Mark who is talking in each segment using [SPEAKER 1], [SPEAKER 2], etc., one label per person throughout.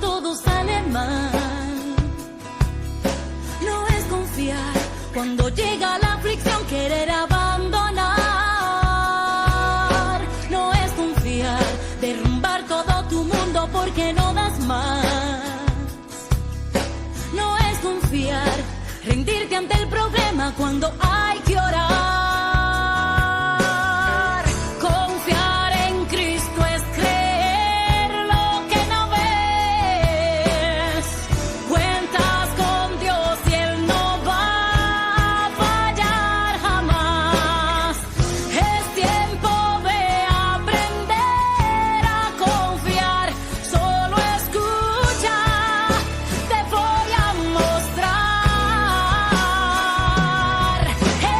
[SPEAKER 1] todo sale mal. No es confiar cuando llega la aflicción, querer abandonar. No es confiar, derrumbar todo tu mundo porque no das más. No es confiar, rendirte ante el problema cuando hay que orar. Confiar en Cristo es creer lo que no ves. Cuentas con Dios y Él no va a fallar jamás. Es tiempo de aprender a confiar. Solo escucha, te voy a mostrar.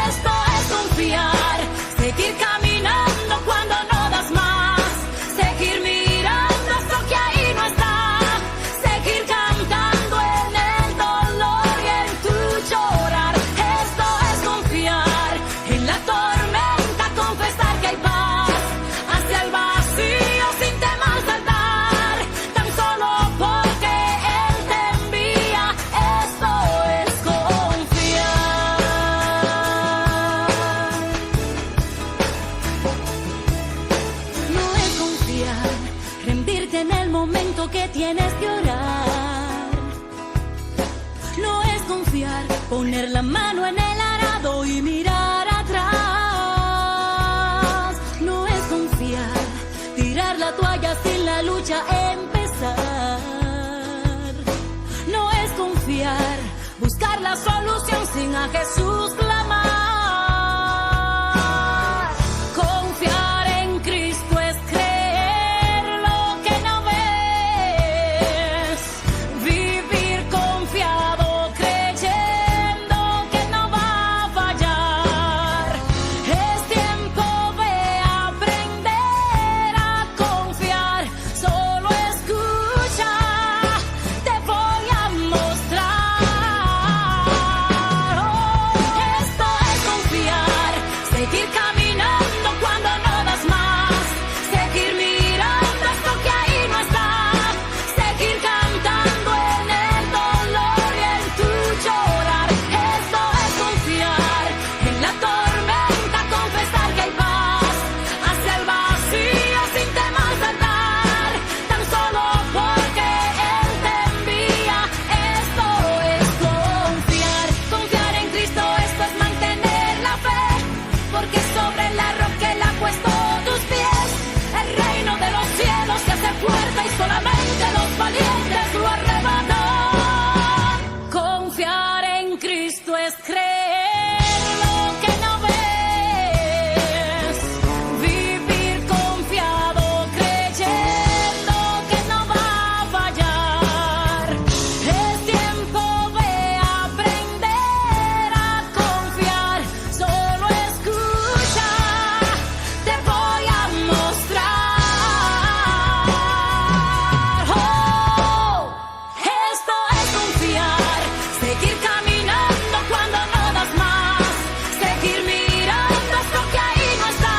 [SPEAKER 1] Esto es confiar, seguir caminando cuando no das más, seguir mirando esto que ahí no está, seguir cantando en el dolor y en tu llorar. Esto es confiar, en la tormenta confesar que hay paz, hacia el vacío sin temor saltar, tan solo porque Él te envía. Esto es confiar. No es confiar, rendirte en el momento que tienes que orar. No es confiar, poner la mano en el arado y mirar atrás. No es confiar, tirar la toalla sin la lucha empezar. No es confiar, buscar la solución sin a Jesús clamar. Confiar en Cristo es creer lo que no ves. Vivir confiado creyendo que no va a fallar. Es tiempo de aprender a confiar. Solo escucha, te voy a mostrar. Esto es confiar, seguir caminando cuando no das más, seguir mirando esto que ahí no está, seguir cantando en el dolor y en tu llorar. Esto es confiar, en la tormenta confesar que hay paz, hacia el vacío sin temor saltar, tan solo porque Él te envía. Esto es confiar, confiar en Cristo. Esto es mantener la fe, porque sobre la roca Él ha puesto tus pies. El reino de los cielos se hace fuerte y solamente los valientes lo arrebatan. Confiar en Cristo es creer lo que no ves. Vivir confiado creyendo que no va a fallar. Es tiempo de aprender a confiar. Solo escucha, te voy a mostrar. Esto es confiar, seguir caminando cuando no das más, seguir mirando esto que ahí no está,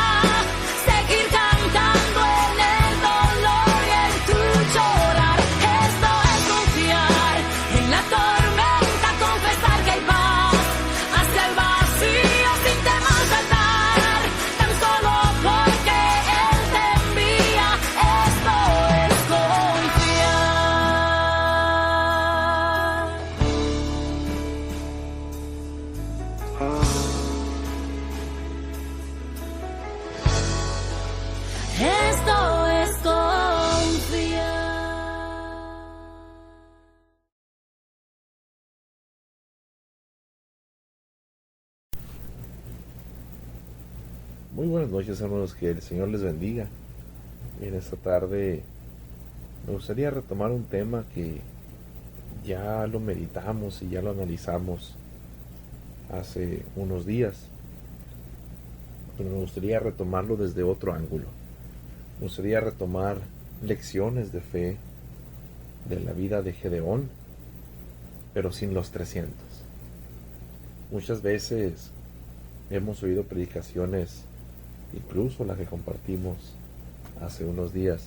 [SPEAKER 1] seguir cantando en el dolor y en tu llorar. Esto es confiar, en la tormenta confesar que hay paz, hacia el vacío sin temor saltar, tan solo porque Él te envía. Esto es confiar. Esto es confiar.
[SPEAKER 2] Muy buenas noches, hermanos, que el Señor les bendiga. En esta tarde me gustaría retomar un tema que ya lo meditamos y ya lo analizamos hace unos días, pero me gustaría retomarlo desde otro ángulo. Me gustaría retomar lecciones de fe de la vida de Gedeón, pero sin los 300. Muchas veces hemos oído predicaciones, incluso la que compartimos hace unos días,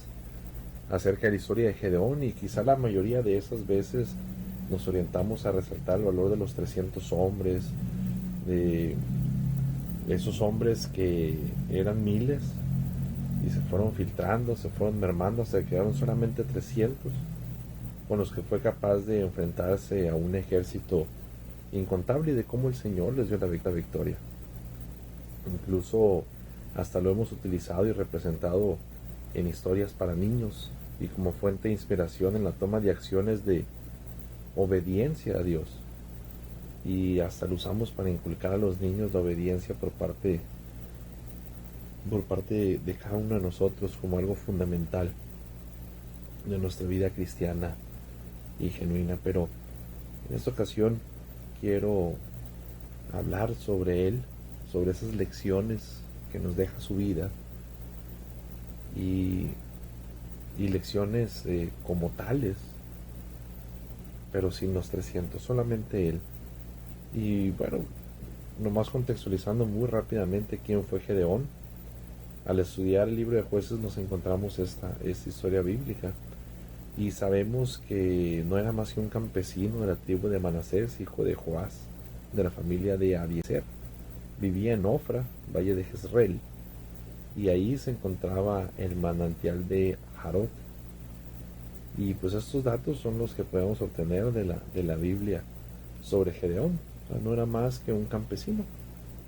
[SPEAKER 2] acerca de la historia de Gedeón, y quizá la mayoría de esas veces nos orientamos a resaltar el valor de los 300 hombres, de esos hombres que eran miles y se fueron filtrando, se fueron mermando hasta que quedaron solamente 300, con los que fue capaz de enfrentarse a un ejército incontable, y de cómo el Señor les dio la victoria. Incluso hasta lo hemos utilizado y representado en historias para niños y como fuente de inspiración en la toma de acciones de obediencia a Dios, y hasta lo usamos para inculcar a los niños la obediencia por parte de cada uno de nosotros como algo fundamental de nuestra vida cristiana y genuina. Pero en esta ocasión quiero hablar sobre él, sobre esas lecciones que nos deja su vida, y lecciones como tales, pero sin los 300, solamente él. Y bueno, nomás contextualizando muy rápidamente quién fue Gedeón. Al estudiar el libro de Jueces nos encontramos esta historia bíblica, y sabemos que no era más que un campesino de la tribu de Manasés, hijo de Joás, de la familia de Abiezer. Vivía en Ofra, valle de Jezreel, y ahí se encontraba el manantial de Harod. Y pues estos datos son los que podemos obtener de la Biblia sobre Gedeón. O sea, no era más que un campesino,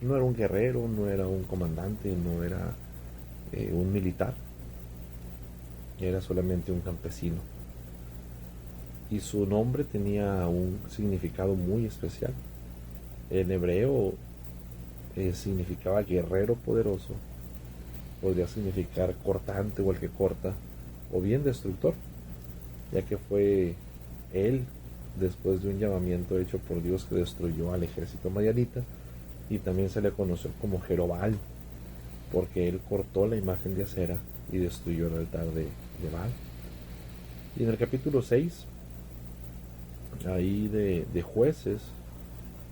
[SPEAKER 2] no era un guerrero, no era un comandante, no era un militar, era solamente un campesino. Y su nombre tenía un significado muy especial. En hebreo significaba guerrero poderoso, podría significar cortante o el que corta, o bien destructor, ya que fue él, después de un llamamiento hecho por Dios, que destruyó al ejército madianita. Y también se le conoció como Jerobal, porque él cortó la imagen de acera y destruyó el altar de Baal. Y en el capítulo 6 ahí de Jueces,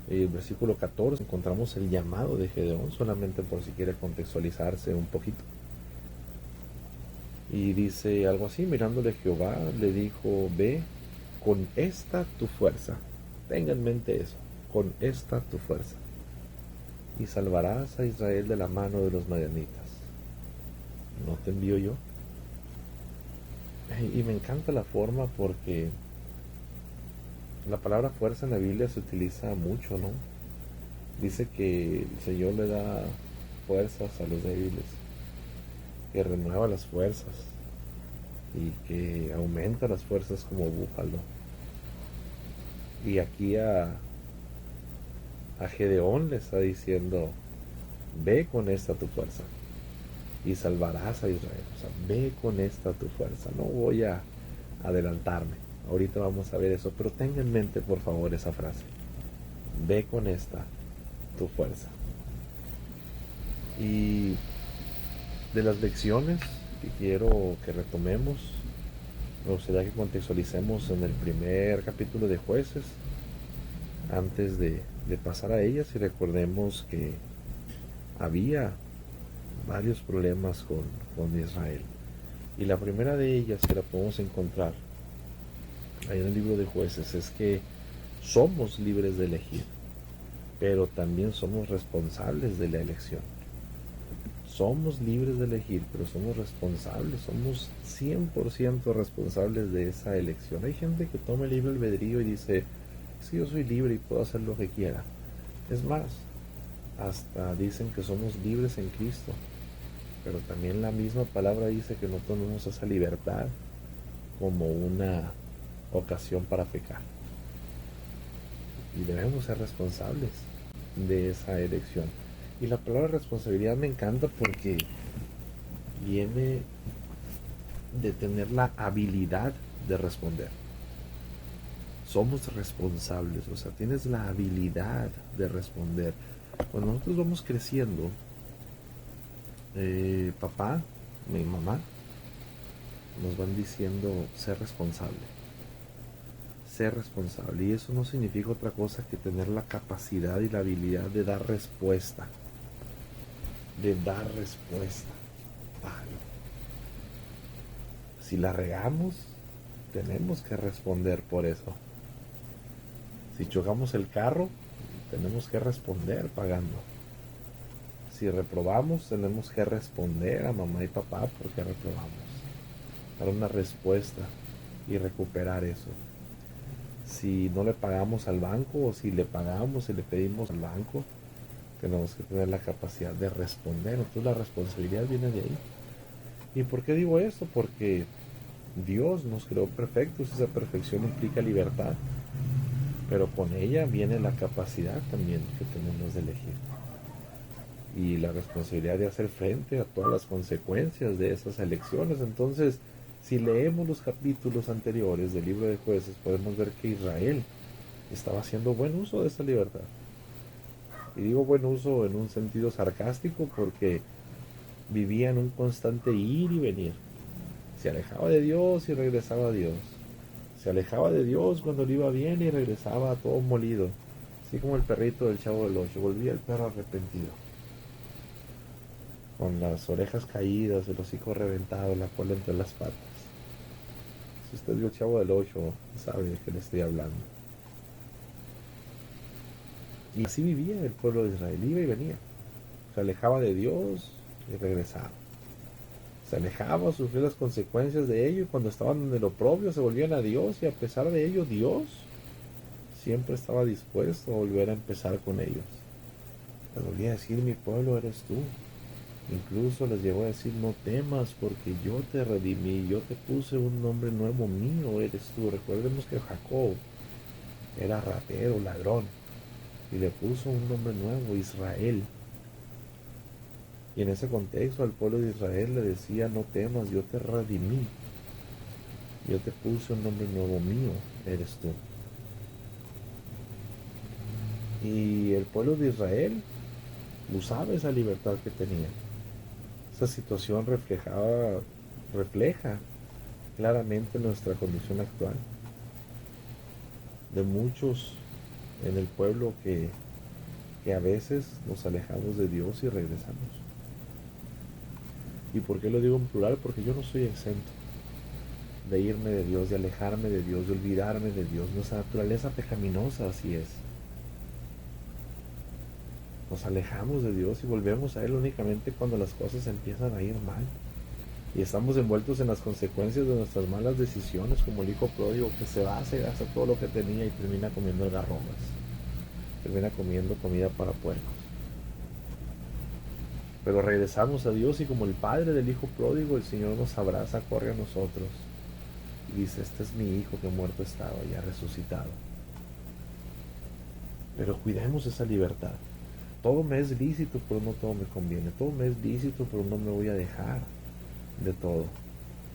[SPEAKER 2] el versículo 14, encontramos el llamado de Gedeón, solamente por si quiere contextualizarse un poquito. Y dice algo así: mirándole Jehová, le dijo, ve con esta tu fuerza. Tenga en mente eso, con esta tu fuerza, y salvarás a Israel de la mano de los madianitas. ¿No te envío yo? Y me encanta la forma, porque la palabra fuerza en la Biblia se utiliza mucho, ¿no? Dice que el Señor le da fuerzas a los débiles, que renueva las fuerzas y que aumenta las fuerzas como búfalo. Y aquí a Gedeón le está diciendo, ve con esta tu fuerza y salvarás a Israel. O sea, ve con esta tu fuerza. No voy a adelantarme, ahorita vamos a ver eso, pero tenga en mente por favor esa frase: ve con esta tu fuerza. Y de las lecciones que quiero que retomemos, me gustaría que contextualicemos en el primer capítulo de Jueces, antes de pasar a ellas, y recordemos que había varios problemas con Israel. Y la primera de ellas, que la podemos encontrar ahí en el libro de Jueces, es que somos libres de elegir, pero también somos responsables de la elección. Somos libres de elegir, pero somos responsables, somos 100% responsables de esa elección. Hay gente que toma el libre albedrío y dice, sí, yo soy libre y puedo hacer lo que quiera. Es más, hasta dicen que somos libres en Cristo, pero también la misma palabra dice que no tomemos esa libertad como una ocasión para pecar. Y debemos ser responsables de esa elección. Y la palabra responsabilidad me encanta porque viene de tener la habilidad de responder. Somos responsables, o sea, tienes la habilidad de responder. Cuando nosotros vamos creciendo, papá, mi mamá, nos van diciendo, ser responsable. Ser responsable. Y eso no significa otra cosa que tener la capacidad y la habilidad de dar respuesta. Si la regamos, tenemos que responder por eso. Si chocamos el carro, tenemos que responder pagando. Si reprobamos, tenemos que responder a mamá y papá porque reprobamos. Dar una respuesta y recuperar eso. Si no le pagamos al banco, o si le pagamos y le pedimos al banco, tenemos que tener la capacidad de responder. Entonces la responsabilidad viene de ahí. ¿Y por qué digo esto? Porque Dios nos creó perfectos, esa perfección implica libertad, pero con ella viene la capacidad también que tenemos de elegir y la responsabilidad de hacer frente a todas las consecuencias de esas elecciones. Entonces, si leemos los capítulos anteriores del libro de Jueces, podemos ver que Israel estaba haciendo buen uso de esa libertad. Y digo buen uso en un sentido sarcástico porque vivía en un constante ir y venir. Se alejaba de Dios y regresaba a Dios. Se alejaba de Dios cuando le iba bien y regresaba todo molido. Así como el perrito del Chavo del Ocho. Volvía el perro arrepentido. Con las orejas caídas, el hocico reventado, la cola entre las patas. Si usted vio el Chavo del Ocho, sabe de qué le estoy hablando. Y así vivía el pueblo de Israel. Iba y venía. Se alejaba de Dios y regresaba. Se alejaba, sufría las consecuencias de ello y cuando estaban en el oprobio se volvían a Dios y a pesar de ello Dios siempre estaba dispuesto a volver a empezar con ellos. Les volvía a decir, mi pueblo eres tú. Incluso les llegó a decir, no temas porque yo te redimí, yo te puse un nombre nuevo, mío eres tú. Recordemos que Jacob era ratero, ladrón y le puso un nombre nuevo, Israel. Y en ese contexto al pueblo de Israel le decía, no temas, yo te redimí. Yo te puse un nombre nuevo, mío eres tú. Y el pueblo de Israel usaba esa libertad que tenía. Esa situación refleja claramente nuestra condición actual. De muchos en el pueblo que a veces nos alejamos de Dios y regresamos. ¿Y por qué lo digo en plural? Porque yo no soy exento de irme de Dios, de alejarme de Dios, de olvidarme de Dios. Nuestra naturaleza pecaminosa así es. Nos alejamos de Dios y volvemos a Él únicamente cuando las cosas empiezan a ir mal. Y estamos envueltos en las consecuencias de nuestras malas decisiones, como el hijo pródigo que se va, se gasta todo lo que tenía y termina comiendo algarrobas. Termina comiendo comida para puercos. Pero regresamos a Dios y como el padre del hijo pródigo, el Señor nos abraza, corre a nosotros y dice, este es mi hijo que muerto estaba y ha resucitado. Pero cuidemos esa libertad. Todo me es lícito, pero no todo me conviene. Todo me es lícito, pero no me voy a dejar de todo.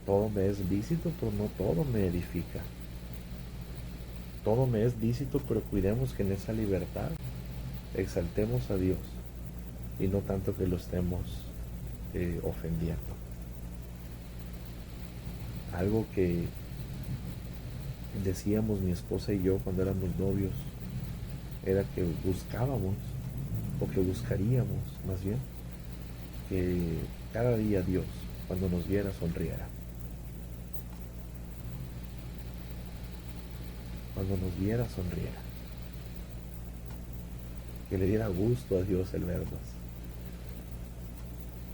[SPEAKER 2] Todo me es lícito, pero no todo me edifica. Todo me es lícito, pero cuidemos que en esa libertad exaltemos a Dios y no tanto que lo estemos ofendiendo. Algo que decíamos mi esposa y yo cuando éramos novios era que buscábamos, o que buscaríamos más bien, que cada día Dios, cuando nos viera, sonriera. Cuando nos viera, sonriera. Que le diera gusto a Dios el vernos.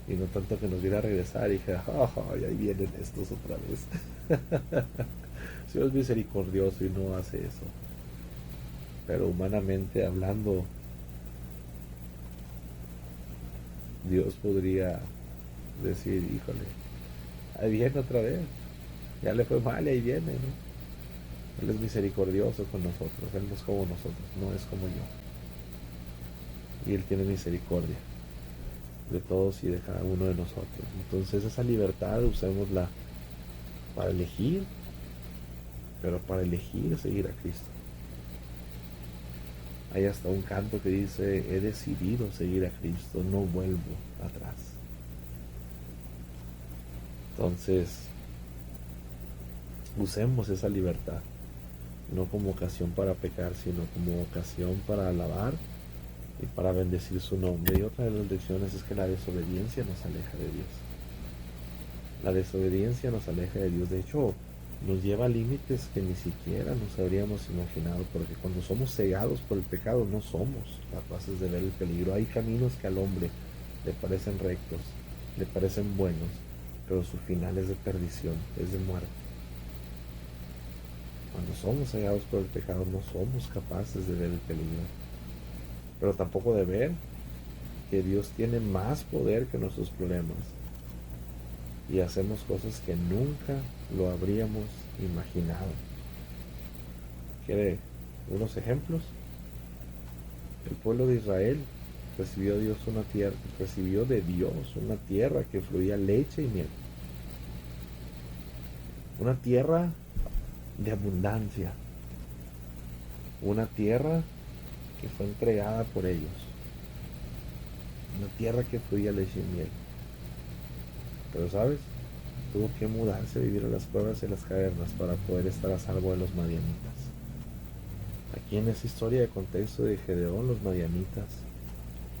[SPEAKER 2] Y no tanto que nos viera regresar y dijera, ¡ay, ahí vienen estos otra vez! Dios es misericordioso y no hace eso. Pero humanamente hablando, Dios podría decir, híjole, ahí viene otra vez, ya le fue mal y ahí viene, ¿no? Él es misericordioso con nosotros, Él no es como nosotros, no es como yo. Y Él tiene misericordia de todos y de cada uno de nosotros. Entonces esa libertad usémosla para elegir, pero para elegir seguir a Cristo. Hay hasta un canto que dice, he decidido seguir a Cristo, no vuelvo atrás. Entonces, usemos esa libertad, no como ocasión para pecar, sino como ocasión para alabar y para bendecir su nombre. Y otra de las lecciones es que la desobediencia nos aleja de Dios. La desobediencia nos aleja de Dios. De hecho, nos lleva a límites que ni siquiera nos habríamos imaginado, porque cuando somos cegados por el pecado no somos capaces de ver el peligro. Hay caminos que al hombre le parecen rectos, le parecen buenos, pero su final es de perdición, es de muerte. Cuando somos cegados por el pecado no somos capaces de ver el peligro, pero tampoco de ver que Dios tiene más poder que nuestros problemas y hacemos cosas que nunca lo habríamos imaginado. ¿Quiere unos ejemplos? El pueblo de Israel recibió de Dios una tierra que fluía leche y miel. Una tierra de abundancia. Una tierra que fue entregada por ellos. Una tierra que fluía leche y miel. Pero ¿sabes? Tuvo que mudarse a vivir a las cuevas y las cavernas para poder estar a salvo de los madianitas. Aquí en esa historia de contexto de Gedeón, los madianitas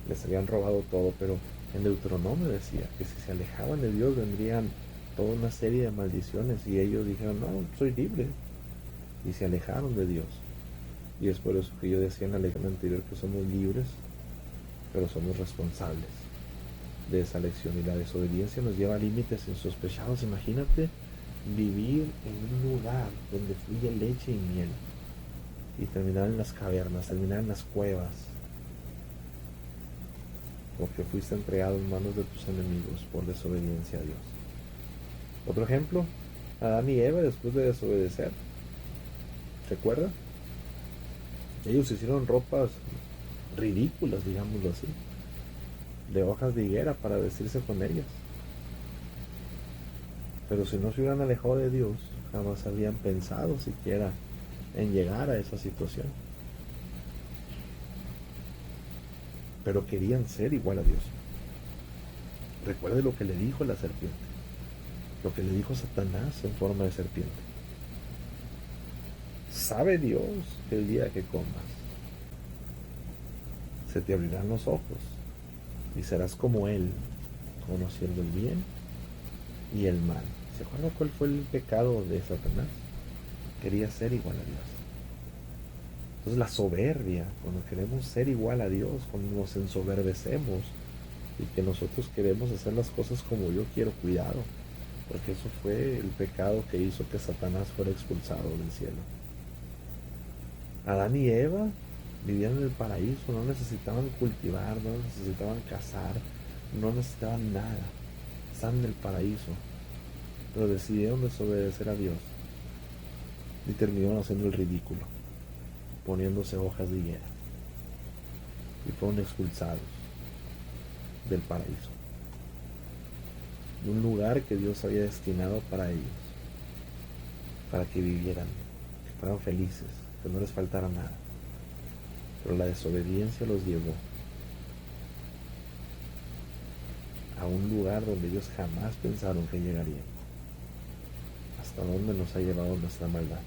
[SPEAKER 2] les habían robado todo, pero en Deuteronomio decía que si se alejaban de Dios vendrían toda una serie de maldiciones, y ellos dijeron, no, soy libre, y se alejaron de Dios. Y es por eso que yo decía en la lección anterior que somos libres, pero somos responsables de esa lección, y la desobediencia nos lleva a límites insospechados. Imagínate vivir en un lugar donde fluye leche y miel y terminar en las cavernas, terminar en las cuevas, porque fuiste entregado en manos de tus enemigos por desobediencia a Dios. Otro ejemplo, Adán y Eva después de desobedecer, ¿recuerda? Ellos hicieron ropas ridículas, digámoslo así, de hojas de higuera para vestirse con ellas. Pero si no se hubieran alejado de Dios, jamás habrían pensado siquiera en llegar a esa situación. Pero querían ser igual a Dios. Recuerde lo que le dijo la serpiente, lo que le dijo Satanás en forma de serpiente. Sabe Dios que el día que comas se te abrirán los ojos y serás como Él, conociendo el bien y el mal. ¿Se acuerda cuál fue el pecado de Satanás? Quería ser igual a Dios. Entonces la soberbia, cuando queremos ser igual a Dios, cuando nos ensoberbecemos y que nosotros queremos hacer las cosas como yo quiero, cuidado, porque eso fue el pecado que hizo que Satanás fuera expulsado del cielo. Adán y Eva vivían en el paraíso, no necesitaban cultivar, no necesitaban cazar, no necesitaban nada, estaban en el paraíso, pero decidieron desobedecer a Dios y terminaron haciendo el ridículo, poniéndose hojas de higuera, y fueron expulsados del paraíso, de un lugar que Dios había destinado para ellos, para que vivieran, que fueran felices, que no les faltara nada. Pero la desobediencia los llevó a un lugar donde ellos jamás pensaron que llegarían. Hasta dónde nos ha llevado nuestra maldad.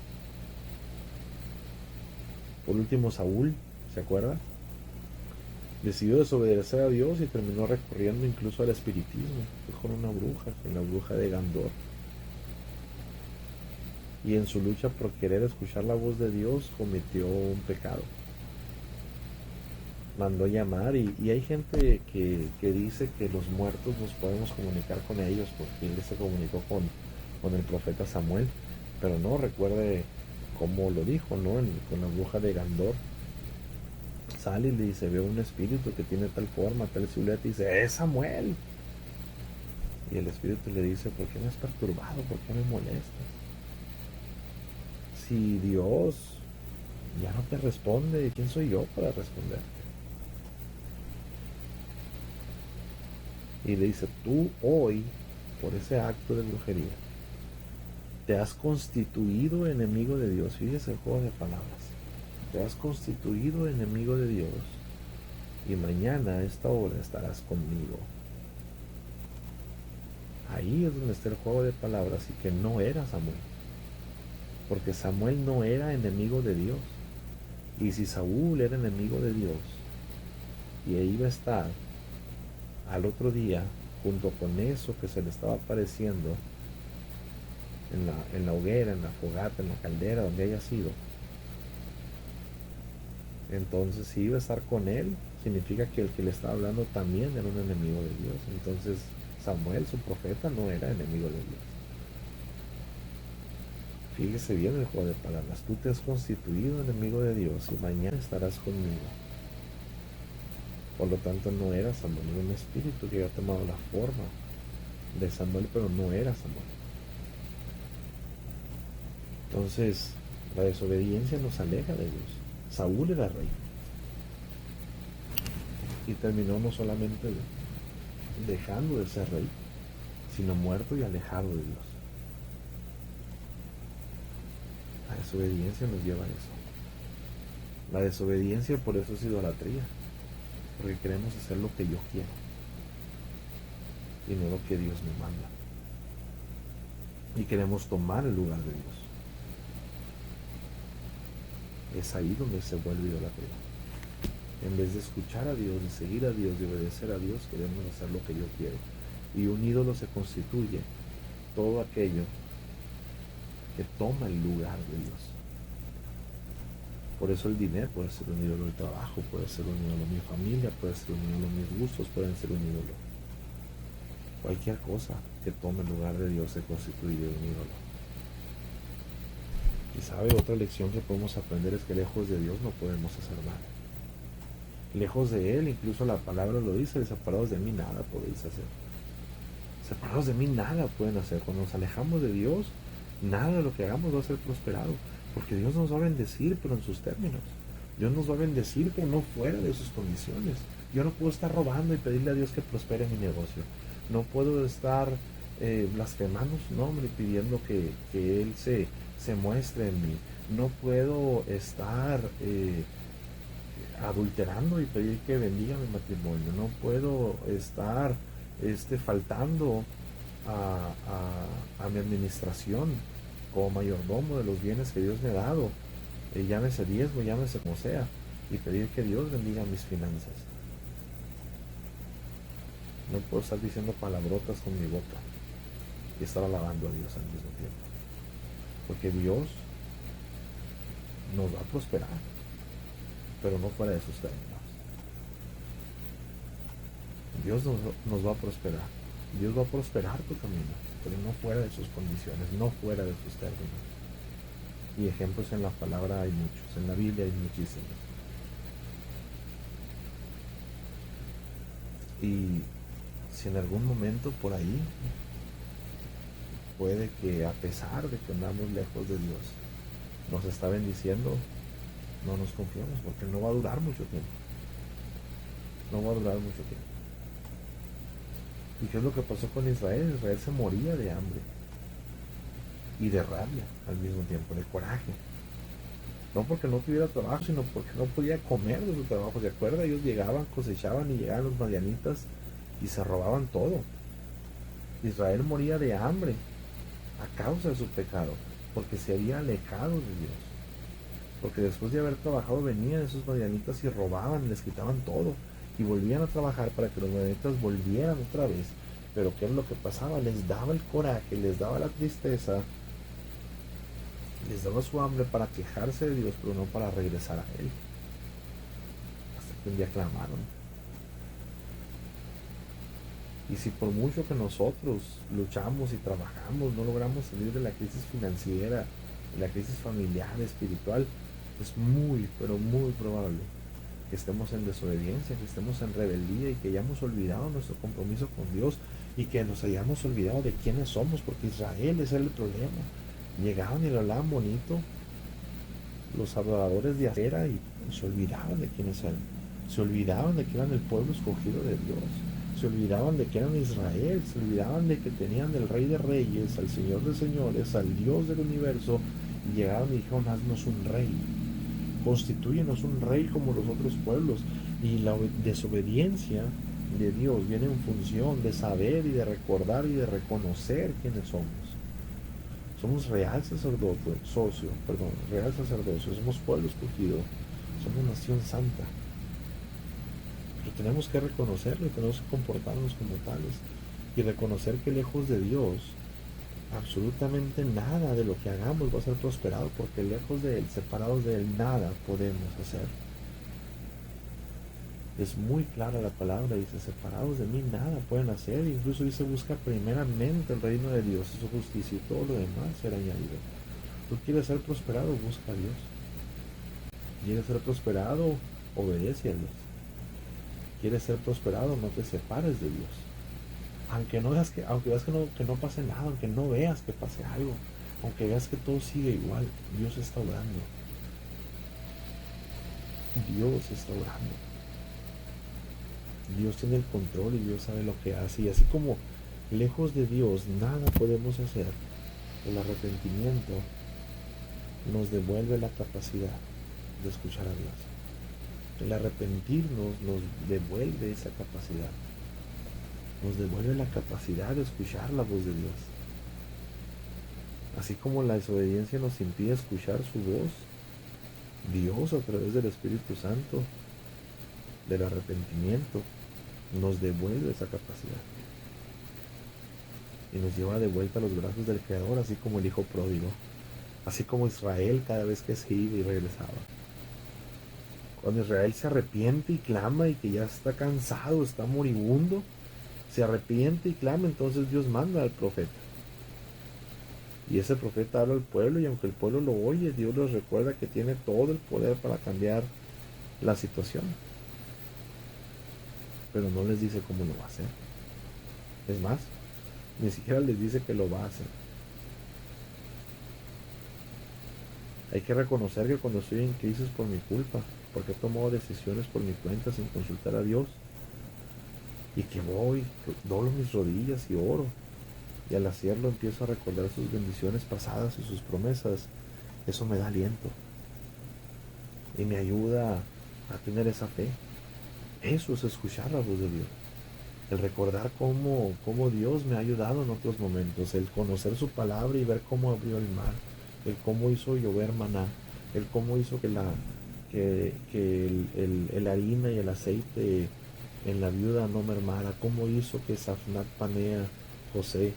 [SPEAKER 2] Por último, Saúl, ¿se acuerda? Decidió desobedecer a Dios y terminó recurriendo incluso al espiritismo. Fue con una bruja, con la bruja de Gandor. Y en su lucha por querer escuchar la voz de Dios cometió un pecado. Mandó llamar, y hay gente que dice que los muertos nos podemos comunicar con ellos porque él se comunicó con el profeta Samuel, pero no, recuerde cómo lo dijo, ¿no? Con la bruja de Gandor. Sale y le dice, veo un espíritu que tiene tal forma, tal silueta, y dice, es Samuel. Y el espíritu le dice, ¿por qué me has perturbado? ¿Por qué me molestas? Si Dios ya no te responde, ¿quién soy yo para responderte? Y le dice, tú hoy, por ese acto de brujería, te has constituido enemigo de Dios. Fíjese el juego de palabras. Te has constituido enemigo de Dios, y mañana a esta hora estarás conmigo. Ahí es donde está el juego de palabras, y que no era Samuel, porque Samuel no era enemigo de Dios. Y si Saúl era enemigo de Dios y iba a estar al otro día junto con eso que se le estaba apareciendo en la hoguera, en la fogata, en la caldera, donde haya sido, entonces si iba a estar con él, significa que el que le estaba hablando también era un enemigo de Dios. Entonces Samuel, su profeta, no era enemigo de Dios. Fíjese bien el juego de palabras. Tú te has constituido enemigo de Dios y mañana estarás conmigo. Por lo tanto, no era Samuel, era un espíritu que había tomado la forma de Samuel, pero no era Samuel. Entonces, la desobediencia nos aleja de Dios. Saúl era rey. Y terminó no solamente dejando de ser rey, sino muerto y alejado de Dios. La desobediencia nos lleva a eso. La desobediencia por eso es idolatría. Porque queremos hacer lo que yo quiero y no lo que Dios me manda. Y queremos tomar el lugar de Dios. Es ahí donde se vuelve idolatría. En vez de escuchar a Dios, de seguir a Dios, de obedecer a Dios, queremos hacer lo que yo quiero. Y un ídolo se constituye todo aquello que toma el lugar de Dios. Por eso el dinero puede ser un ídolo, el trabajo puede ser un ídolo, mi familia puede ser un ídolo, mis gustos pueden ser un ídolo. Cualquier cosa que tome el lugar de Dios se constituye un ídolo. Y sabe, otra lección que podemos aprender es que lejos de Dios no podemos hacer nada. Lejos de Él, incluso la palabra lo dice, separados de mí nada podéis hacer. Separados de mí nada pueden hacer. Cuando nos alejamos de Dios, nada de lo que hagamos va a ser prosperado. Porque Dios nos va a bendecir, pero en sus términos. Dios nos va a bendecir, pero no fuera de sus condiciones. Yo no puedo estar robando y pedirle a Dios que prospere mi negocio. No puedo estar blasfemando su nombre y pidiendo que Él se muestre en mí. No puedo estar adulterando y pedir que bendiga mi matrimonio. No puedo estar faltando a mi administración como mayordomo de los bienes que Dios me ha dado, llámese diezmo, llámese como sea, y pedir que Dios bendiga mis finanzas. No puedo estar diciendo palabrotas con mi boca y estar alabando a Dios al mismo tiempo, porque Dios nos va a prosperar, pero no fuera de sus términos. Dios nos va a prosperar. Dios va a prosperar tu camino, pero no fuera de sus condiciones, no fuera de sus términos. Y ejemplos en la palabra hay muchos, en la Biblia hay muchísimos. Y si en algún momento por ahí puede que, a pesar de que andamos lejos de Dios, nos está bendiciendo, no nos confiemos, porque no va a durar mucho tiempo. No va a durar mucho tiempo. ¿Y qué es lo que pasó con Israel? Israel se moría de hambre y de rabia al mismo tiempo, de coraje. No porque no tuviera trabajo, sino porque no podía comer de su trabajo. ¿Se acuerda? Ellos llegaban, cosechaban y llegaban los madianitas y se robaban todo. Israel moría de hambre a causa de su pecado, porque se había alejado de Dios. Porque después de haber trabajado venían esos madianitas y robaban, les quitaban todo. Y volvían a trabajar para que los madianitas volvieran otra vez. Pero ¿qué es lo que pasaba? Les daba el coraje, les daba la tristeza, les daba su hambre para quejarse de Dios, pero no para regresar a Él. Hasta que un día clamaron. Y si por mucho que nosotros luchamos y trabajamos, no logramos salir de la crisis financiera, de la crisis familiar, espiritual, es muy, pero muy probable que estemos en desobediencia, que estemos en rebeldía y que hayamos olvidado nuestro compromiso con Dios y que nos hayamos olvidado de quiénes somos, porque Israel es el problema. Llegaban y le hablaban bonito los adoradores de acera y se olvidaban de quiénes eran. Se olvidaban de que eran el pueblo escogido de Dios. Se olvidaban de que eran Israel. Se olvidaban de que tenían el Rey de Reyes, al Señor de Señores, al Dios del universo. Y llegaron y dijeron: haznos un rey. Constitúyenos un rey como los otros pueblos. Y la desobediencia de Dios viene en función de saber y de recordar y de reconocer quiénes somos. Somos real sacerdocio, somos pueblo escogido, somos nación santa. Pero tenemos que reconocerlo y tenemos que comportarnos como tales. y reconocer que lejos de Dios absolutamente nada de lo que hagamos va a ser prosperado, porque lejos de Él, separados de Él, nada podemos hacer. Es muy clara la palabra, dice, separados de mí nada pueden hacer. Incluso dice, busca primeramente el reino de Dios y su justicia, y todo lo demás será añadido. Tú quieres ser prosperado, busca a Dios. Quieres ser prosperado, obedece a Dios. Quieres ser prosperado, no te separes de Dios. Aunque veas que no pase nada, aunque no veas que pase algo, aunque veas que todo sigue igual, Dios está obrando. Dios está obrando. Dios tiene el control y Dios sabe lo que hace. Y así como lejos de Dios nada podemos hacer, el arrepentimiento nos devuelve la capacidad de escuchar a Dios. El arrepentirnos nos devuelve esa capacidad. Nos devuelve la capacidad de escuchar la voz de Dios. Así como la desobediencia nos impide escuchar su voz, Dios a través del Espíritu Santo, del arrepentimiento, nos devuelve esa capacidad. Y nos lleva de vuelta a los brazos del Creador, así como el Hijo pródigo. Así como Israel cada vez que se iba y regresaba. Cuando Israel se arrepiente y clama y que ya está cansado, está moribundo, se arrepiente y clama, entonces Dios manda al profeta. Y ese profeta habla al pueblo, y aunque el pueblo lo oye, Dios les recuerda que tiene todo el poder para cambiar la situación. Pero no les dice cómo lo va a hacer. Es más, ni siquiera les dice que lo va a hacer. Hay que reconocer que cuando estoy en crisis por mi culpa, porque he tomado decisiones por mi cuenta sin consultar a Dios, y que doblo mis rodillas y oro, y al hacerlo empiezo a recordar sus bendiciones pasadas y sus promesas, eso me da aliento y me ayuda a tener esa fe. Eso es escuchar la voz de Dios, el recordar cómo Dios me ha ayudado en otros momentos, el conocer su palabra y ver cómo abrió el mar, el cómo hizo llover maná, el cómo hizo que el harina y el aceite en la viuda no mermara, cómo hizo que Safnat Panea, José,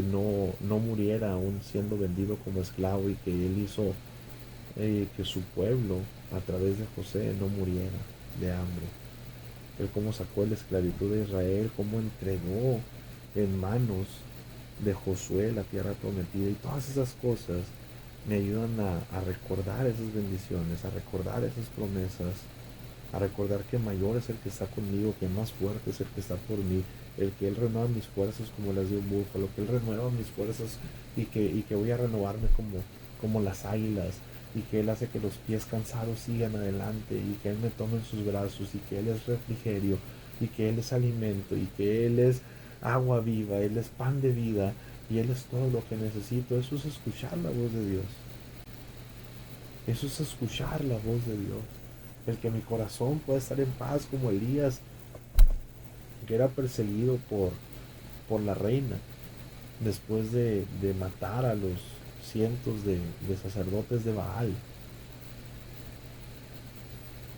[SPEAKER 2] no muriera aún siendo vendido como esclavo, y que él hizo que su pueblo a través de José no muriera de hambre. Él cómo sacó de la esclavitud de Israel, cómo entregó en manos de Josué la tierra prometida, y todas esas cosas me ayudan a recordar esas bendiciones, a recordar esas promesas, a recordar que mayor es el que está conmigo, que más fuerte es el que está por mí, el que Él renueva mis fuerzas como las de un búfalo, que Él renueva mis fuerzas y que voy a renovarme como las águilas, y que Él hace que los pies cansados sigan adelante, y que Él me tome en sus brazos, y que Él es refrigerio, y que Él es alimento, y que Él es agua viva, Él es pan de vida, y Él es todo lo que necesito. Eso es escuchar la voz de Dios. Eso es escuchar la voz de Dios. El que mi corazón pueda estar en paz como Elías, que era perseguido por la reina después de matar a los cientos de sacerdotes de Baal,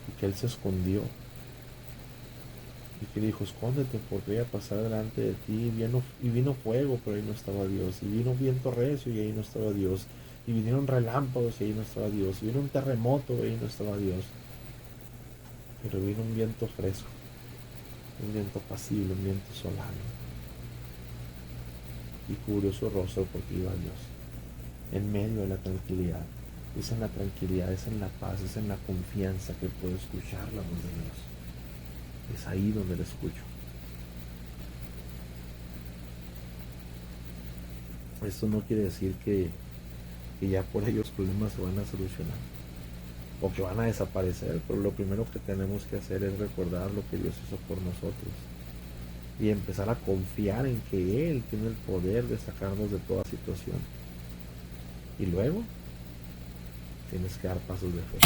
[SPEAKER 2] y que él se escondió y que dijo: escóndete porque voy a pasar delante de ti. Y vino fuego, pero ahí no estaba Dios, y vino viento recio y ahí no estaba Dios, y vinieron relámpagos y ahí no estaba Dios, y vino un terremoto y ahí no estaba Dios, pero vino un viento fresco, un viento apacible, un viento solano, y cubrió su rostro porque iba Dios. En medio de la tranquilidad, es en la tranquilidad, es en la paz, es en la confianza que puedo escuchar la voz de Dios. Es ahí donde la escucho. Esto no quiere decir que ya por ello los problemas se van a solucionar o que van a desaparecer, pero lo primero que tenemos que hacer es recordar lo que Dios hizo por nosotros y empezar a confiar en que Él tiene el poder de sacarnos de toda situación. Y luego tienes que dar pasos de fe.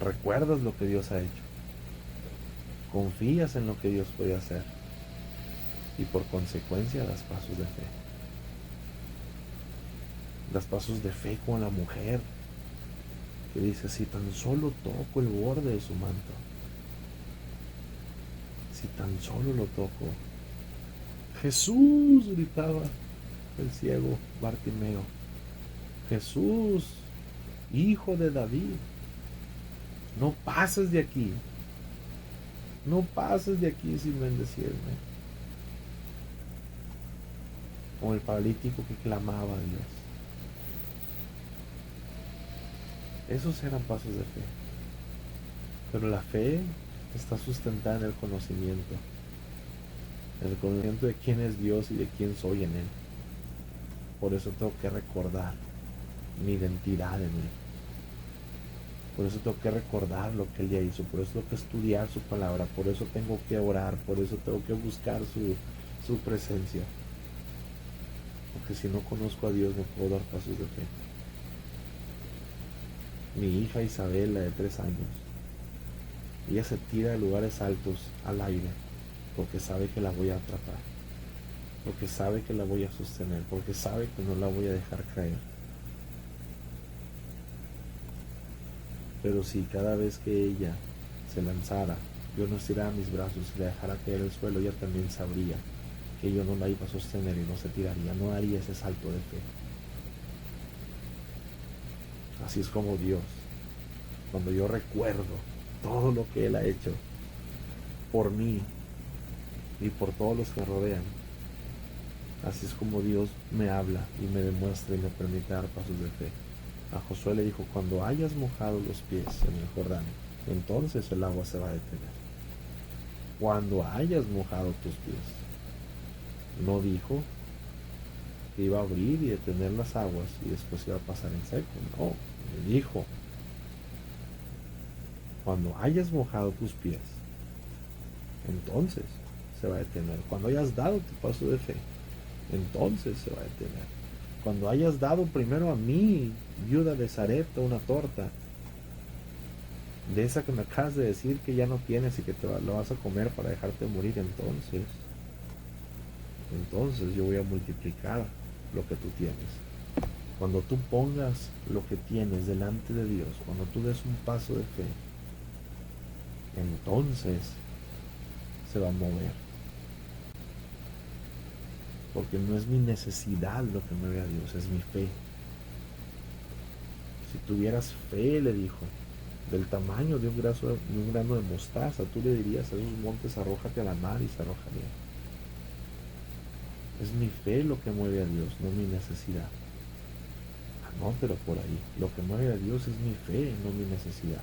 [SPEAKER 2] Recuerdas lo que Dios ha hecho, confías en lo que Dios puede hacer, y por consecuencia das pasos de fe. Das pasos de fe con la mujer que dice: si tan solo toco el borde de su manto, si tan solo lo toco. Jesús, gritaba el ciego Bartimeo. Jesús, hijo de David, no pases de aquí. No pases de aquí sin bendecirme. Como el paralítico que clamaba a Dios. Esos eran pasos de fe. Pero la fe está sustentada en el conocimiento. En el conocimiento de quién es Dios y de quién soy en Él. Por eso tengo que recordar mi identidad en Él. Por eso tengo que recordar lo que Él ya hizo. Por eso tengo que estudiar su palabra. Por eso tengo que orar. Por eso tengo que buscar su presencia. Porque si no conozco a Dios no puedo dar pasos de fe. Mi hija Isabela, de 3 años, ella se tira de lugares altos al aire porque sabe que la voy a atrapar, porque sabe que la voy a sostener, porque sabe que no la voy a dejar caer. Pero si cada vez que ella se lanzara, yo no estirara mis brazos y la dejara caer al suelo, ella también sabría que yo no la iba a sostener y no se tiraría, no haría ese salto de fe. Así es como Dios, cuando yo recuerdo todo lo que Él ha hecho por mí y por todos los que me rodean, así es como Dios me habla y me demuestra y me permite dar pasos de fe. A Josué le dijo, cuando hayas mojado los pies en el Jordán, entonces el agua se va a detener. Cuando hayas mojado tus pies. No dijo que iba a abrir y detener las aguas y después iba a pasar en seco. No, le dijo, cuando hayas mojado tus pies, entonces se va a detener. Cuando hayas dado tu paso de fe, entonces se va a detener. Cuando hayas dado primero a mí, viuda de Sarepta, una torta, de esa que me acabas de decir que ya no tienes y que lo vas a comer para dejarte morir, entonces yo voy a multiplicar lo que tú tienes. Cuando tú pongas lo que tienes delante de Dios, cuando tú des un paso de fe, entonces se va a mover. Porque no es mi necesidad lo que mueve a Dios, es mi fe. Si tuvieras fe, le dijo, del tamaño de un grano de mostaza, tú le dirías a esos montes, arrójate a la mar y se arrojaría. Es mi fe lo que mueve a Dios, no mi necesidad. No, pero por ahí, lo que mueve a Dios es mi fe, no mi necesidad.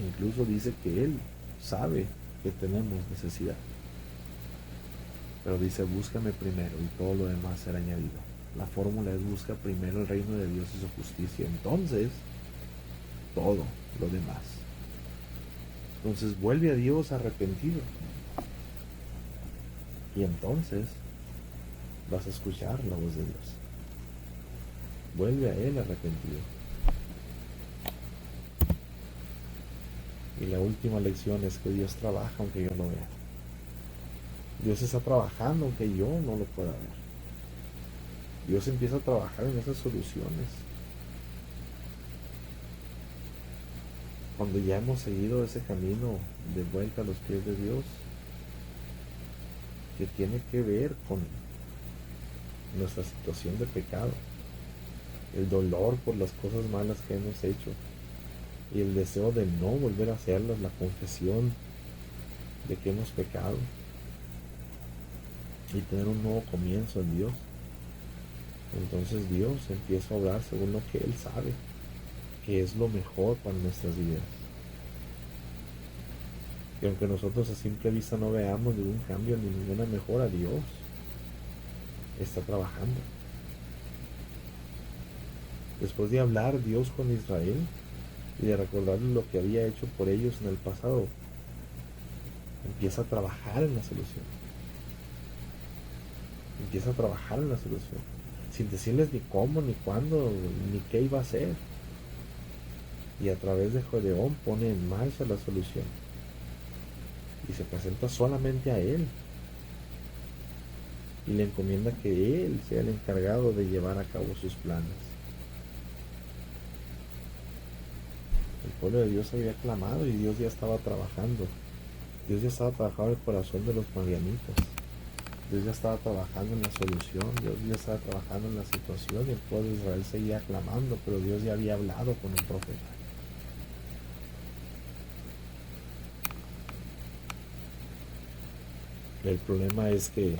[SPEAKER 2] Incluso dice que Él sabe que tenemos necesidad. Pero dice, búscame primero y todo lo demás será añadido. La fórmula es busca primero el reino de Dios y su justicia. Entonces, todo lo demás. Entonces vuelve a Dios arrepentido. Y entonces vas a escuchar la voz de Dios. Vuelve a Él arrepentido. Y la última lección es que Dios trabaja aunque yo no vea. Dios está trabajando aunque yo no lo pueda ver. Dios empieza a trabajar en esas soluciones. Cuando ya hemos seguido ese camino de vuelta a los pies de Dios, que tiene que ver con nuestra situación de pecado, el dolor por las cosas malas que hemos hecho y el deseo de no volver a hacerlas, la confesión de que hemos pecado y tener un nuevo comienzo en Dios. Entonces Dios empieza a obrar según lo que Él sabe que es lo mejor para nuestras vidas. Y aunque nosotros a simple vista no veamos ningún cambio ni ninguna mejora, Dios está trabajando. Después de hablar Dios con Israel y de recordarles lo que había hecho por ellos en el pasado, empieza a trabajar en la solución. Empieza a trabajar en la solución, sin decirles ni cómo, ni cuándo, ni qué iba a hacer. Y a través de Gedeón pone en marcha la solución. Y se presenta solamente a él. Y le encomienda que él sea el encargado de llevar a cabo sus planes. El pueblo de Dios había clamado y Dios ya estaba trabajando. Dios ya estaba trabajando en el corazón de los madianitas. Dios ya estaba trabajando en la solución. Dios ya estaba trabajando en la situación y el pueblo de Israel seguía clamando, pero Dios ya había hablado con un profeta. El problema es que,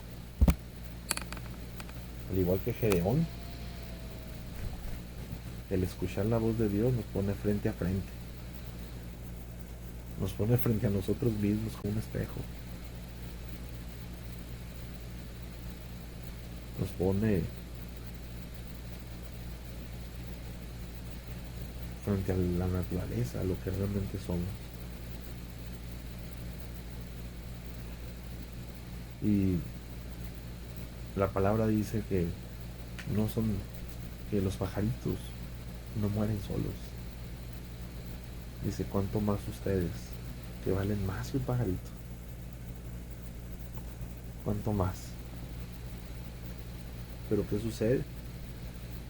[SPEAKER 2] al igual que Gedeón, el escuchar la voz de Dios nos pone frente a frente. Nos pone frente a nosotros mismos como un espejo. Nos pone frente a la naturaleza, a lo que realmente somos. Y la palabra dice que no son, que los pajaritos no mueren solos. Dice, cuánto más ustedes, que valen más que un pajarito. Cuánto más. Pero ¿qué sucede?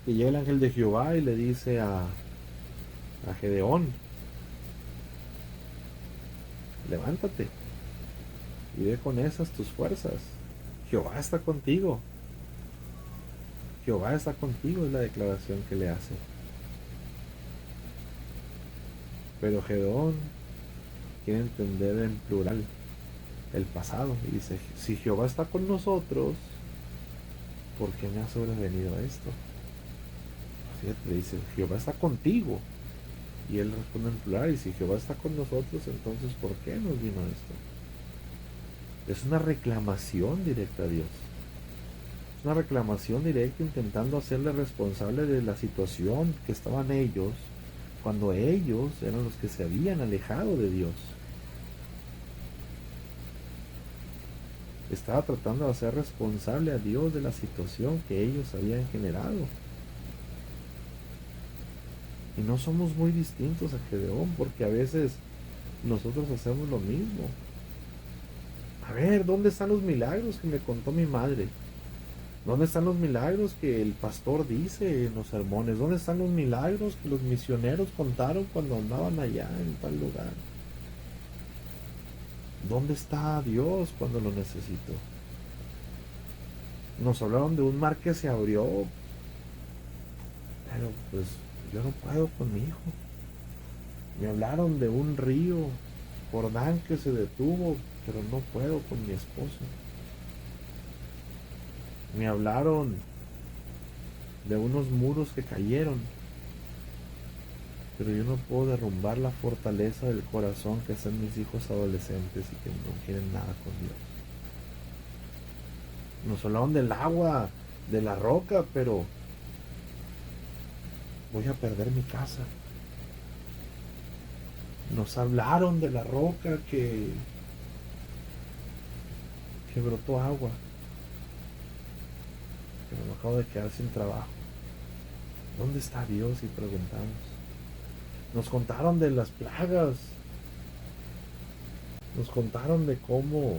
[SPEAKER 2] Que llega el ángel de Jehová y le dice a Gedeón, levántate y ve con esas tus fuerzas. Jehová está contigo. Jehová está contigo, es la declaración que le hace. Pero Gedeón quiere entender en plural el pasado y dice, si Jehová está con nosotros, ¿por qué me ha sobrevenido esto? Fíjate, le dice, Jehová está contigo. Y él responde en plural, y si Jehová está con nosotros, entonces ¿por qué nos vino esto? Es una reclamación directa a Dios. Es una reclamación directa intentando hacerle responsable de la situación que estaban ellos, cuando ellos eran los que se habían alejado de Dios. Estaba tratando de hacer responsable a Dios de la situación que ellos habían generado. Y no somos muy distintos a Gedeón, porque a veces nosotros hacemos lo mismo. A ver, ¿dónde están los milagros que me contó mi madre? ¿Dónde están los milagros que el pastor dice en los sermones? ¿Dónde están los milagros que los misioneros contaron cuando andaban allá en tal lugar? ¿Dónde está Dios cuando lo necesito? Nos hablaron de un mar que se abrió, pero pues yo no puedo con mi hijo. Me hablaron de un río Jordán que se detuvo, pero no puedo con mi esposo. Me hablaron de unos muros que cayeron, pero yo no puedo derrumbar la fortaleza del corazón que son mis hijos adolescentes y que no quieren nada con Dios. Nos hablaron del agua, de la roca, pero voy a perder mi casa. Nos hablaron de la roca que brotó agua, pero me acabo de quedar sin trabajo. ¿Dónde está Dios? Y preguntamos. Nos contaron de las plagas. Nos contaron de cómo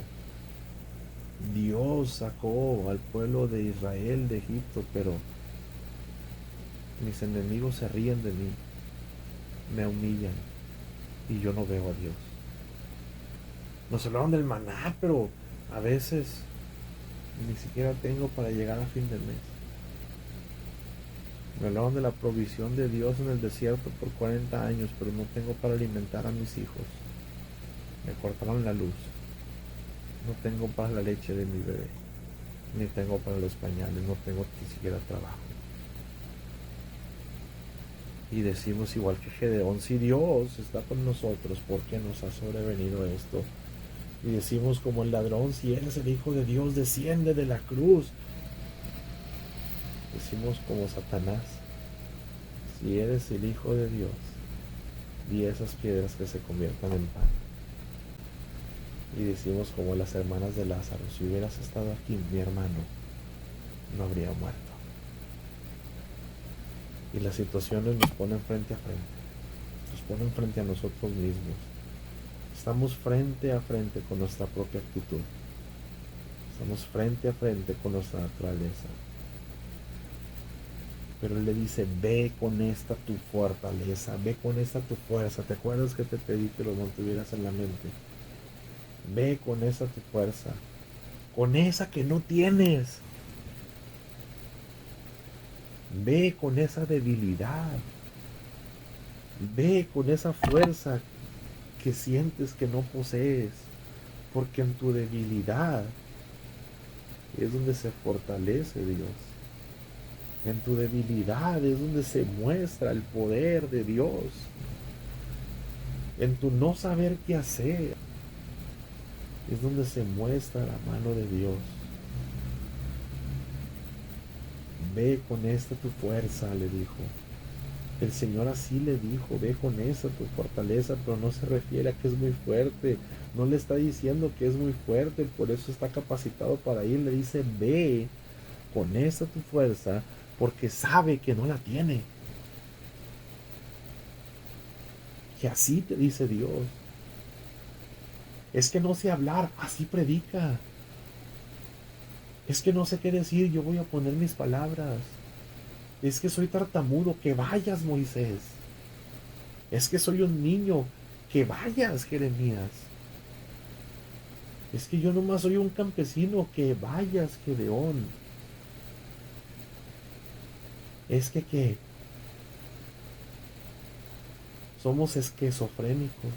[SPEAKER 2] Dios sacó al pueblo de Israel de Egipto, pero mis enemigos se ríen de mí, me humillan y yo no veo a Dios. Nos hablaron del maná, pero a veces ni siquiera tengo para llegar a fin del mes. Me hablaron de la provisión de Dios en el desierto por 40 años, pero no tengo para alimentar a mis hijos. Me cortaron la luz. No tengo para la leche de mi bebé, ni tengo para los pañales, no tengo ni siquiera trabajo. Y decimos igual que Gedeón, si Dios está con nosotros, ¿por qué nos ha sobrevenido esto? Y decimos como el ladrón, si eres el Hijo de Dios, desciende de la cruz. Decimos como Satanás, si eres el Hijo de Dios, di esas piedras que se conviertan en pan. Y decimos como las hermanas de Lázaro, si hubieras estado aquí, mi hermano no habría muerto. Y las situaciones nos ponen frente a frente, nos ponen frente a nosotros mismos. Estamos frente a frente con nuestra propia actitud. Estamos frente a frente con nuestra naturaleza. Pero Él le dice, ve con esta tu fortaleza, ve con esta tu fuerza. ¿Te acuerdas que te pedí que lo mantuvieras en la mente? Ve con esa tu fuerza, con esa que no tienes. Ve con esa debilidad. Ve con esa fuerza que sientes que no posees. Porque en tu debilidad es donde se fortalece Dios. En tu debilidad es donde se muestra el poder de Dios. En tu no saber qué hacer es donde se muestra la mano de Dios. Ve con esta tu fuerza, le dijo. El Señor así le dijo, ve con esa tu fortaleza, pero no se refiere a que es muy fuerte. No le está diciendo que es muy fuerte, por eso está capacitado para ir. Le dice, ve con esa tu fuerza, porque sabe que no la tiene. Y así te dice Dios. Es que no sé hablar, así predica. Es que no sé qué decir, yo voy a poner mis palabras. Es que soy tartamudo, que vayas, Moisés. Es que soy un niño, que vayas, Jeremías. Es que yo nomás soy un campesino, que vayas, Gedeón. Es que ¿qué? Somos esquizofrénicos.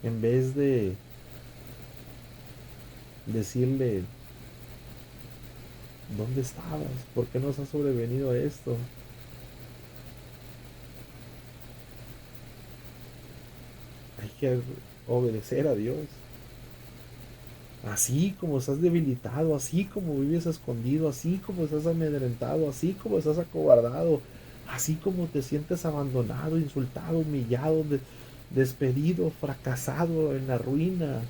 [SPEAKER 2] En vez de decirle, ¿dónde estabas? ¿Por qué nos ha sobrevenido esto? Hay que obedecer a Dios. Así como estás debilitado, así como vives escondido, así como estás amedrentado, así como estás acobardado, así como te sientes abandonado, insultado, humillado, despedido, fracasado, en la ruina,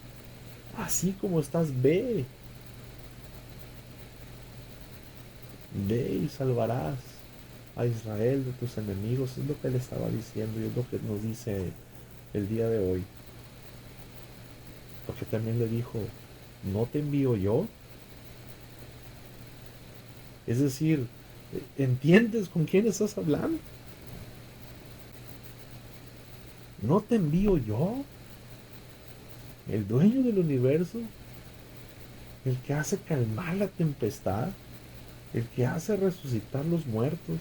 [SPEAKER 2] así como estás, ve y salvarás a Israel de tus enemigos. Es lo que él estaba diciendo y es lo que nos dice el día de hoy. Porque también le dijo, ¿no te envío yo? Es decir, ¿entiendes con quién estás hablando? ¿No te envío yo? El dueño del universo, el que hace calmar la tempestad, el que hace resucitar los muertos,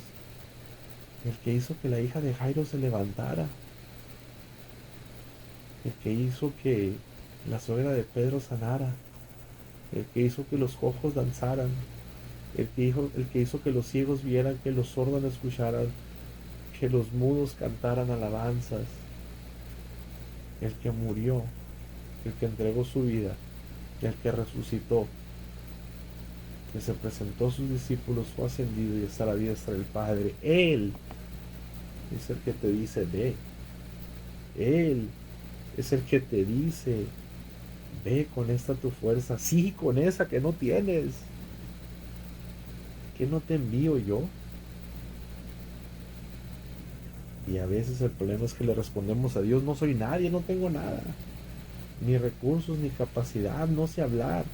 [SPEAKER 2] el que hizo que la hija de Jairo se levantara, el que hizo que la suegra de Pedro sanara, el que hizo que los cojos danzaran, el que hizo que los ciegos vieran, que los sordos escucharan, que los mudos cantaran alabanzas, el que murió, el que entregó su vida, el que resucitó, que se presentó a sus discípulos, fue ascendido y está a la diestra del Padre. Él es el que te dice, ve. Él es el que te dice, ve con esta tu fuerza, sí, con esa que no tienes. ¿Que no te envío yo? Y a veces el problema es que le respondemos a Dios, no soy nadie, no tengo nada, ni recursos, ni capacidad, no sé hablar.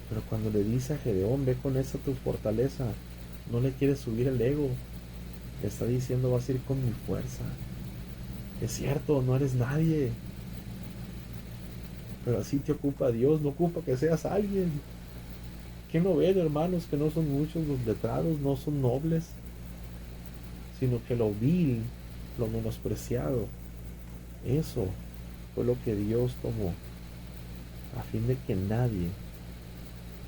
[SPEAKER 2] Pero cuando le dice a Gedeón, ve con esa tu fortaleza, no le quiere subir el ego, le está diciendo, vas a ir con mi fuerza. Es cierto, no eres nadie, pero así te ocupa Dios, no ocupa que seas alguien. ¿Qué no ven, hermanos, que no son muchos los letrados, no son nobles, sino que lo vil, lo menospreciado, eso fue lo que Dios tomó, a fin de que nadie,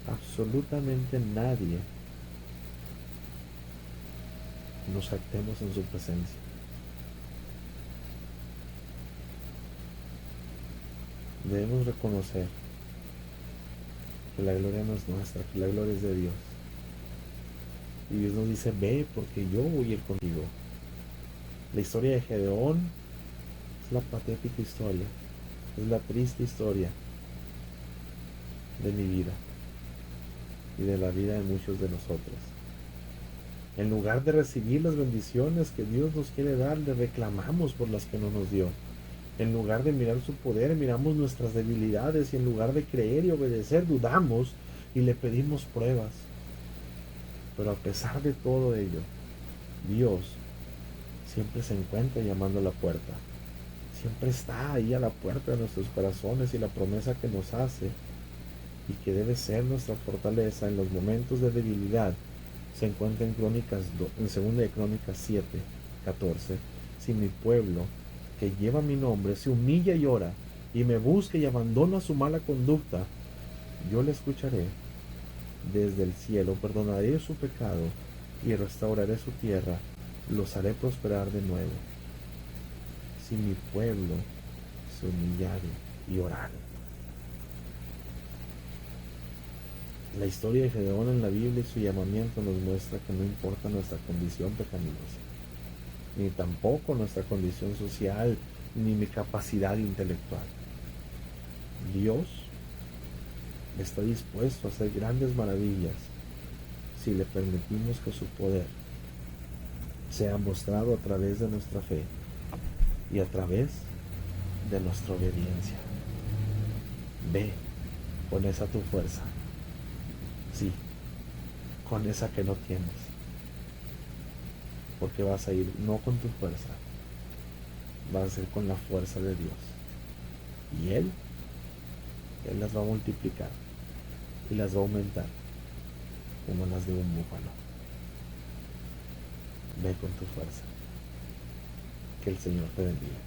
[SPEAKER 2] absolutamente nadie, nos actemos en su presencia. Debemos reconocer que la gloria no es nuestra, que la gloria es de Dios. Y Dios nos dice, ve porque yo voy a ir contigo. La historia de Gedeón es la patética historia, es la triste historia de mi vida y de la vida de muchos de nosotros. En lugar de recibir las bendiciones que Dios nos quiere dar, le reclamamos por las que no nos dio. En lugar de mirar su poder, miramos nuestras debilidades y en lugar de creer y obedecer, dudamos y le pedimos pruebas. Pero a pesar de todo ello, Dios siempre se encuentra llamando a la puerta. Siempre está ahí a la puerta de nuestros corazones y la promesa que nos hace y que debe ser nuestra fortaleza en los momentos de debilidad se encuentra en en 2 de Crónicas 7:14. Si mi pueblo, que lleva mi nombre, se humilla y ora y me busca y abandona su mala conducta, yo le escucharé desde el cielo, perdonaré su pecado y restauraré su tierra, los haré prosperar de nuevo. Si mi pueblo se humillare y orare. La historia de Gedeón en la Biblia y su llamamiento nos muestra que no importa nuestra condición pecaminosa, ni tampoco nuestra condición social, ni mi capacidad intelectual. Dios está dispuesto a hacer grandes maravillas si le permitimos que su poder sea mostrado a través de nuestra fe y a través de nuestra obediencia. Ve con esa tu fuerza. Sí, con esa que no tienes. Porque vas a ir no con tu fuerza, vas a ir con la fuerza de Dios. Y Él las va a multiplicar y las va a aumentar como las de un búfalo. Ve con tu fuerza. Que el Señor te bendiga.